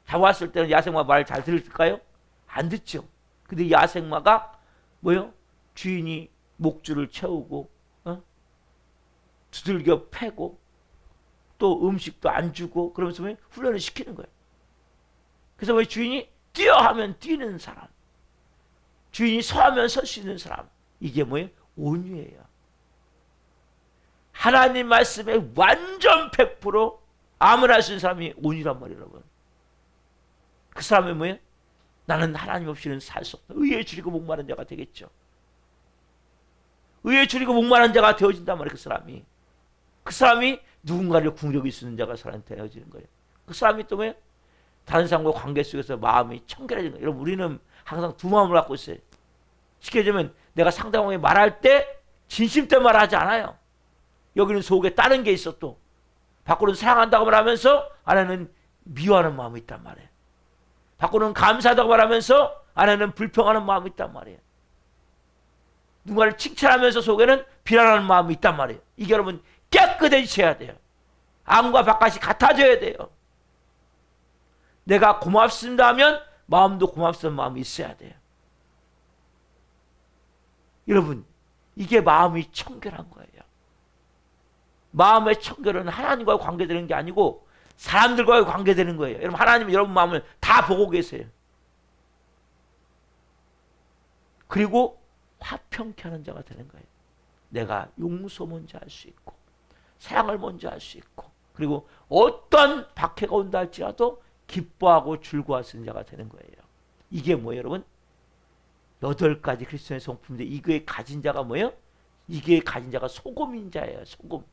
잡아왔을 때는 야생마 말 잘 들을까요? 안 듣죠. 근데 야생마가 뭐요? 주인이 목줄을 채우고 두들겨 패고 또 음식도 안 주고 그러면서 훈련을 시키는 거예요. 그래서 왜 주인이 뛰어 하면 뛰는 사람, 주인이 서 하면 설 수 있는 사람, 이게 뭐예요? 온유예요. 하나님 말씀에 완전 100% 암을 할 수 있는 사람이 온유란 말이에요, 여러분. 그 사람이 뭐예요? 나는 하나님 없이는 살 수 없다. 의에 줄이고 목마른 자가 되겠죠. 의에 줄이고 목마른 자가 되어진단 말이에요, 그 사람이. 그 사람이 누군가를 궁력이 쓰는 자가 사람한테 되어지는 거예요. 그 사람이 또 뭐예요? 다른 사람과 관계 속에서 마음이 청결해지는 거예요. 여러분, 우리는 항상 두 마음을 갖고 있어요. 쉽게 얘기하면 내가 상대방에게 말할 때 진심 때 말하지 않아요. 여기는 속에 다른 게 있어. 또 밖으로는 사랑한다고 말하면서 안에는 미워하는 마음이 있단 말이에요. 밖으로는 감사하다고 말하면서 안에는 불평하는 마음이 있단 말이에요. 누군가를 칭찬하면서 속에는 비난하는 마음이 있단 말이에요. 이게 여러분 깨끗해져야 돼요. 안과 바깥이 같아져야 돼요. 내가 고맙습니다 하면 마음도 고맙다는 마음이 있어야 돼요. 여러분, 이게 마음이 청결한 거예요. 마음의 청결은 하나님과의 관계되는 게 아니고 사람들과의 관계되는 거예요. 여러분, 하나님은 여러분 마음을 다 보고 계세요. 그리고 화평케 하는 자가 되는 거예요. 내가 용서 먼저 할 수 있고 사랑을 먼저 할 수 있고 그리고 어떤 박해가 온다 할지라도 기뻐하고 즐거워할 수 있는 자가 되는 거예요. 이게 뭐예요, 여러분? 8가지 그리스도의 성품인데 이거에 가진 자가 뭐예요? 이게 가진 자가 소금인 자예요. 소금.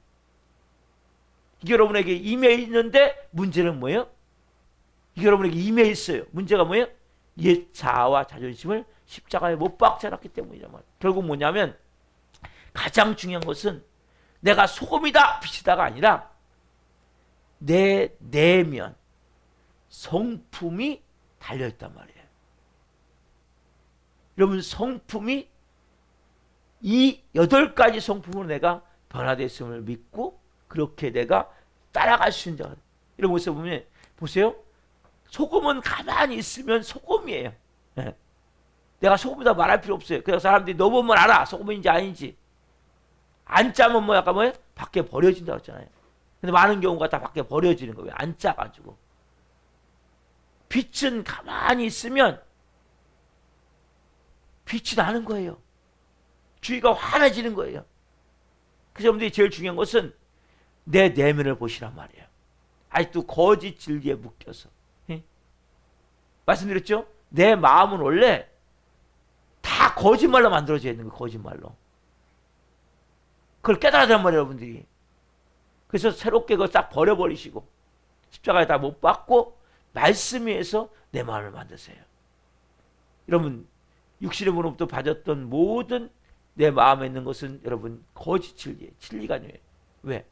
이게 여러분에게 임해 있는데 문제는 뭐예요? 이게 여러분에게 임해 있어요. 문제가 뭐예요? 옛 자아와 자존심을 십자가에 못 박지 않았기 때문이란 말이에요. 결국 뭐냐면 가장 중요한 것은 내가 소금이다 빛이다가 아니라 내 내면 성품이 달려있단 말이에요. 여러분, 성품이 이 8가지 성품으로 내가 변화됐음을 믿고 그렇게 내가 따라갈 수 있는 자가. 이런 모습 보면 보세요. 소금은 가만히 있으면 소금이에요. 네. 내가 소금이다 말할 필요 없어요. 그래서 사람들이 넣어보면 알아. 소금인지 아닌지. 안 짜면 뭐 약간 뭐예요? 밖에 버려진다고 했잖아요. 근데 많은 경우가 다 밖에 버려지는 거예요. 안 짜가지고. 빛은 가만히 있으면 빛이 나는 거예요. 주위가 환해지는 거예요. 그래서 여러분들이 제일 중요한 것은 내 내면을 보시란 말이에요. 아직도 거짓 진리에 묶여서. 예? 말씀드렸죠? 내 마음은 원래 다 거짓말로 만들어져 있는 거예요. 거짓말로. 그걸 깨달아야 되는 말이에요, 여러분들이. 그래서 새롭게 그걸 싹 버려버리시고 십자가에 다 못 박고 말씀 위에서 내 마음을 만드세요. 여러분, 육신의 몸으로부터 받았던 모든 내 마음에 있는 것은 여러분 거짓 진리예요. 진리가 아니에요. 왜?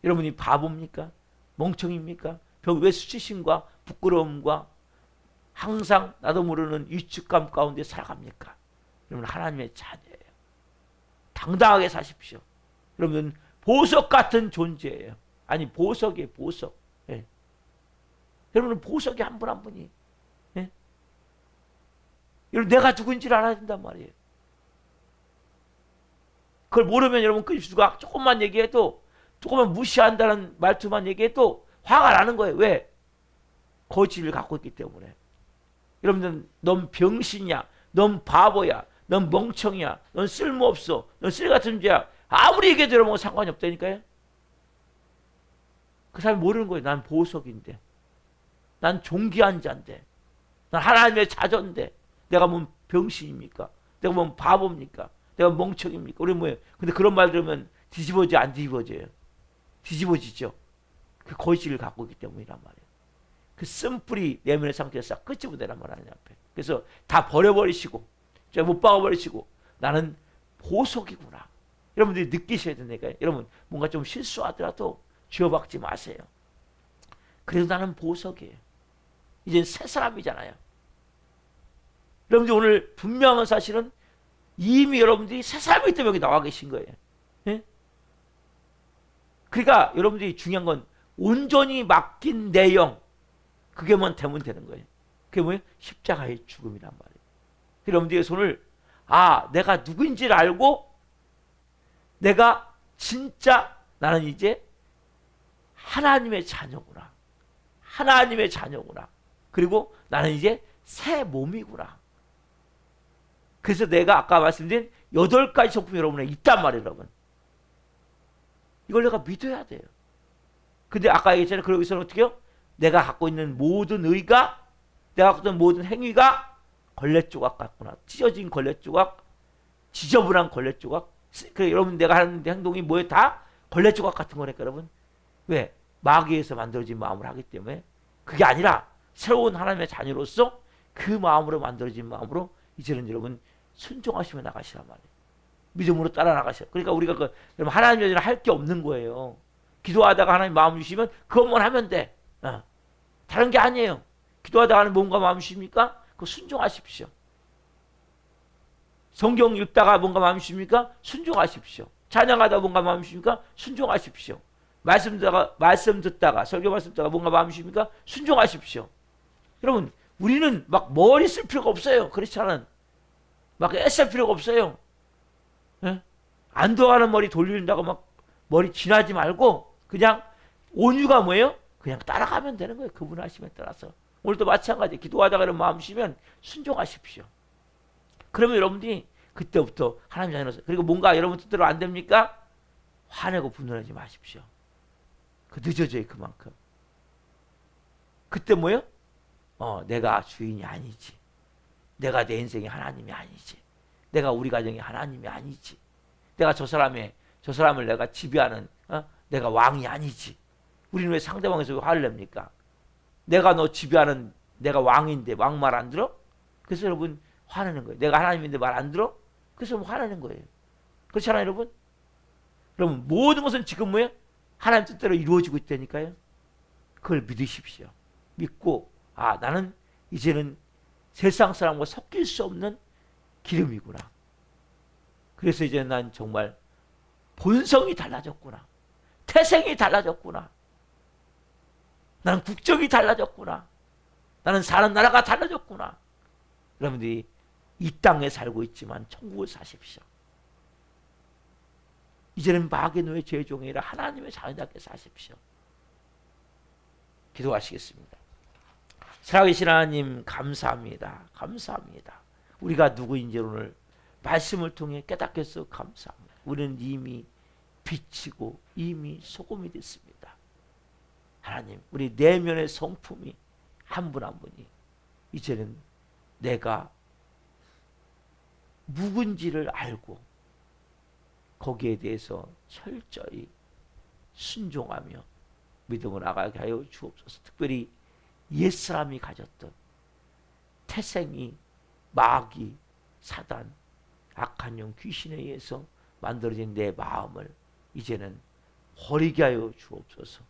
여러분이 바보입니까? 멍청입니까? 왜 수치심과 부끄러움과 항상 나도 모르는 위축감 가운데 살아갑니까? 여러분, 하나님의 자녀예요. 당당하게 사십시오. 여러분, 보석 같은 존재예요. 아니, 보석이에요. 보석. 예. 여러분은 보석이 한 분 한 분이. 예? 여러분 내가 누군지를 알아야 된단 말이에요. 그걸 모르면 여러분 끄집수가 조금만 얘기해도, 조금만 무시한다는 말투만 얘기해도 화가 나는 거예요. 왜? 거짓을 갖고 있기 때문에. 여러분들 넌 병신이야, 넌 바보야, 넌 멍청이야, 넌 쓸모없어, 넌 쓰레기같은 존재야, 아무리 얘기해도 여러분 상관이 없다니까요. 그 사람이 모르는 거예요. 난 보석인데, 난 존귀한 자인데, 난 하나님의 자녀인데, 내가 뭔 병신입니까? 내가 뭔 바보입니까? 내가 멍청입니까? 우리 뭐예요? 근데 그런 말 들으면 뒤집어져 안 뒤집어져요? 뒤집어지죠. 그 거짓을 갖고 있기 때문이란 말이에요. 그 쓴뿌리 내면의 상태에서 싹 끄집어내란 말 하나님 앞에. 그래서 다 버려버리시고, 못 박아버리시고, 나는 보석이구나. 여러분들이 느끼셔야 되니까요. 여러분 뭔가 좀 실수하더라도 쥐어박지 마세요. 그래도 나는 보석이에요. 이젠 새 사람이잖아요. 여러분들 오늘 분명한 사실은 이미 여러분들이 새 사람이기 때문에 여기 나와 계신 거예요. 예? 그러니까 여러분들이 중요한 건 온전히 맡긴 내 영, 그게만 되면 되는 거예요. 그게 뭐예요? 십자가의 죽음이란 말이에요. 여러분들의 손을, 내가 누구인지를 알고, 내가 진짜 나는 이제 하나님의 자녀구나. 하나님의 자녀구나. 그리고 나는 이제 새 몸이구나. 그래서 내가 아까 말씀드린 8가지 성품이 여러분에 있단 말이에요, 여러분. 이걸 내가 믿어야 돼요. 근데 아까 얘기했잖아요. 그러기서는 어떻게 해요? 내가 갖고 있는 모든 의가, 내가 갖고 있는 모든 행위가 걸레조각 같구나. 찢어진 걸레조각, 지저분한 걸레조각. 그래, 여러분 내가 하는 행동이 뭐예요? 다 걸레조각 같은 거니까 여러분. 왜? 마귀에서 만들어진 마음을 하기 때문에. 그게 아니라 새로운 하나님의 자녀로서 그 마음으로 만들어진 마음으로 이제는 여러분 순종하시며 나가시란 말이에요. 믿음으로 따라 나가셔. 그러니까 우리가 여러분 하나님 여전히 할 게 없는 거예요. 기도하다가 하나님 마음 주시면 그것만 하면 돼. 다른 게 아니에요. 기도하다가 하나님 뭔가 마음 주십니까? 그거 순종하십시오. 성경 읽다가 뭔가 마음 주십니까? 순종하십시오. 찬양하다가 뭔가 마음 주십니까? 순종하십시오. 말씀 듣다가 설교 말씀 듣다가 뭔가 마음 주십니까? 순종하십시오. 여러분 우리는 막 머리 쓸 필요가 없어요. 크리스찬은 막 애쓸 필요가 없어요. 예? 안도하는 머리 돌린다고 막 머리 지나지 말고 그냥 온유가 뭐예요? 그냥 따라가면 되는 거예요. 그분 하심에 따라서. 오늘도 마찬가지. 기도하다가 이런 마음 주시면 순종하십시오. 그러면 여러분들이 그때부터 하나님 자녀로서, 그리고 뭔가 여러분 뜻대로 안 됩니까? 화내고 분노하지 마십시오. 그 늦어져요. 그만큼. 그때 뭐예요? 내가 주인이 아니지. 내가 내 인생의 하나님이 아니지. 내가 우리 가정의 하나님이 아니지. 내가 저 사람을 내가 지배하는 내가 왕이 아니지. 우리는 왜 상대방에서 왜 화를 냅니까? 내가 너 지배하는 내가 왕인데 왕 말 안 들어? 그래서 여러분 화내는 거예요. 내가 하나님인데 말 안 들어? 그래서 화내는 거예요. 그렇잖아요, 여러분? 여러분 모든 것은 지금 뭐예요? 하나님 뜻대로 이루어지고 있다니까요. 그걸 믿으십시오. 믿고 나는 이제는 세상 사람과 섞일 수 없는 기름이구나. 그래서 이제 난 정말 본성이 달라졌구나. 태생이 달라졌구나. 나는 국적이 달라졌구나. 나는 사는 나라가 달라졌구나. 여러분들이 이 땅에 살고 있지만 천국을 사십시오. 이제는 마귀의 노예 죄종이 아니라 하나님의 자녀답게 사십시오. 기도하시겠습니다. 살아계신 하나님 감사합니다. 감사합니다. 우리가 누구인지 오늘 말씀을 통해 깨닫게 해서 감사합니다. 우리는 이미 빛이고 이미 소금이 됐습니다. 하나님, 우리 내면의 성품이 한 분 한 분이 이제는 내가 누군지를 알고 거기에 대해서 철저히 순종하며 믿음을 나가게 하여 주옵소서. 특별히 옛사람이 가졌던 태생이 마귀, 사단, 악한 영, 귀신에 의해서 만들어진 내 마음을 이제는 버리게 하여 주옵소서.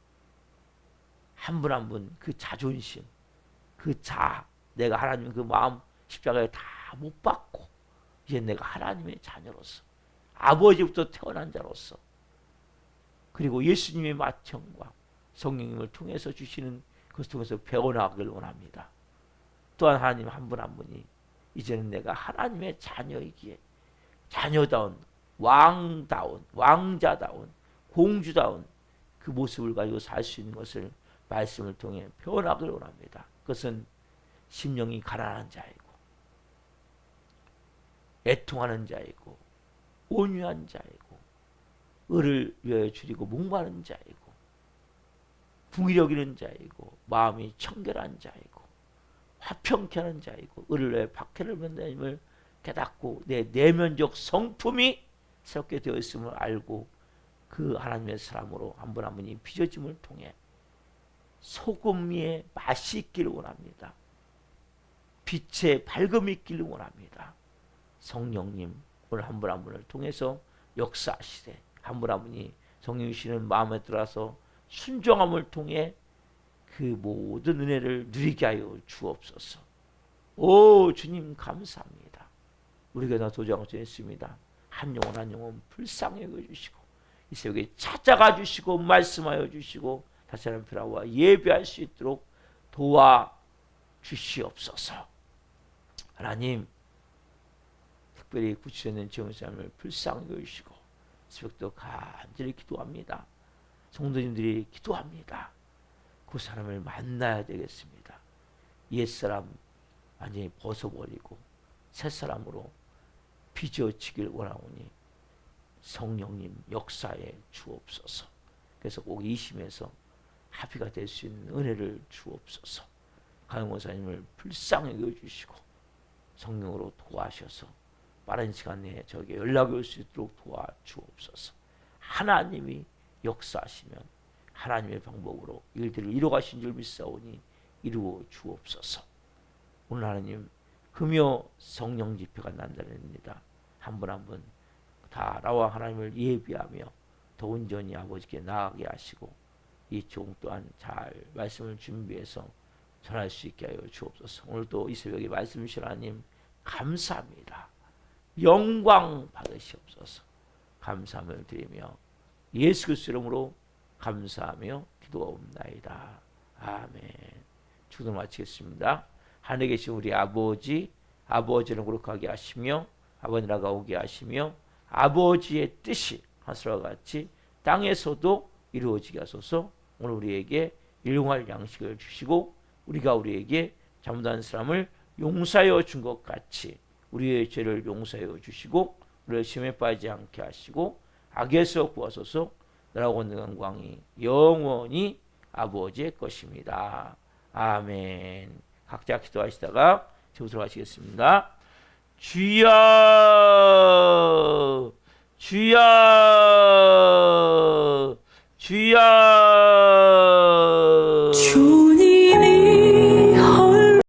한 분 한 분 그 자존심, 그 자아, 내가 하나님 그 마음 십자가에 다 못 박고 이제 내가 하나님의 자녀로서 아버지부터 태어난 자로서 그리고 예수님의 맏형과 성령님을 통해서 주시는 그것을 통해서 배워나가길 원합니다. 또한 하나님 한 분 한 분이 이제는 내가 하나님의 자녀이기에 자녀다운 왕다운 왕자다운 공주다운 그 모습을 가지고 살 수 있는 것을 말씀을 통해 배워나가길 원합니다. 그것은 심령이 가난한 자이고 애통하는 자이고 온유한 자이고 의를 위하여 줄이고 목마른 자이고 궁히 여기는 자이고 마음이 청결한 자이고 화평케 하는 자이고 의를 위하여 박해를 받는다임을 깨닫고 내 내면적 성품이 새롭게 되어 있음을 알고 그 하나님의 사람으로 한 분 한 분이 빚어짐을 통해 소금 위에 맛이 있기를 원합니다. 빛의 밝음이 있기를 원합니다. 성령님 오늘 한 분 한 분을 통해서 역사하시되 한 분 한 분이 성령이시는 마음에 들어서 순종함을 통해 그 모든 은혜를 누리게 하여 주옵소서. 오 주님 감사합니다. 우리가 다 도장을 전했습니다. 한 영혼 한 영혼 불쌍히 여겨주시고 이 새벽에 찾아가 주시고 말씀하여 주시고 다시 한번 변화와 예배할 수 있도록 도와주시옵소서. 하나님 특별히 구치되는 지원사람을 불쌍히 여겨주시고 새벽도 간절히 기도합니다. 성도님들이 기도합니다. 그 사람을 만나야 되겠습니다. 옛사람 완전히 벗어버리고 새사람으로 빚어지길 원하오니 성령님 역사에 주옵소서. 그래서 꼭 이심에서 합의가 될 수 있는 은혜를 주옵소서. 강용원사님을 불쌍히 여겨주시고 성령으로 도와셔서 빠른 시간 내에 저에게 연락이 올 수 있도록 도와주옵소서. 하나님이 역사하시면 하나님의 방법으로 일들을 이루어가신 줄 믿사오니 이루어 주옵소서. 오늘 하나님 금요 성령 집회가 난다릅니다. 한 분 한 분 다 나와 하나님을 예비하며 더 온전히 아버지께 나아가게 하시고 이 종 또한 잘 말씀을 준비해서 전할 수 있게 하여 주옵소서. 오늘도 이 새벽에 말씀 주신 하나님 감사합니다. 영광 받으시옵소서. 감사함을 드리며 예수 그리스도 이름으로 감사하며 기도하옵나이다. 아멘. 주도 마치겠습니다. 하늘에 계신 우리 아버지, 아버지를 거룩하게 하시며 아버지 나라가 오게 하시며 아버지의 뜻이 하늘과 같이 땅에서도 이루어지게 하소서. 오늘 우리에게 일용할 양식을 주시고 우리가 우리에게 잘못한 사람을 용서하여 준 것 같이 우리의 죄를 용서하여 주시고 우리를 시험에 빠지지 않게 하시고 악에서 구하소서. 나라와 권능과 영광이 영원히 아버지의 것입니다. 아멘. 각자 기도하시다가 지금부터 하시겠습니다. 주여 주여 주여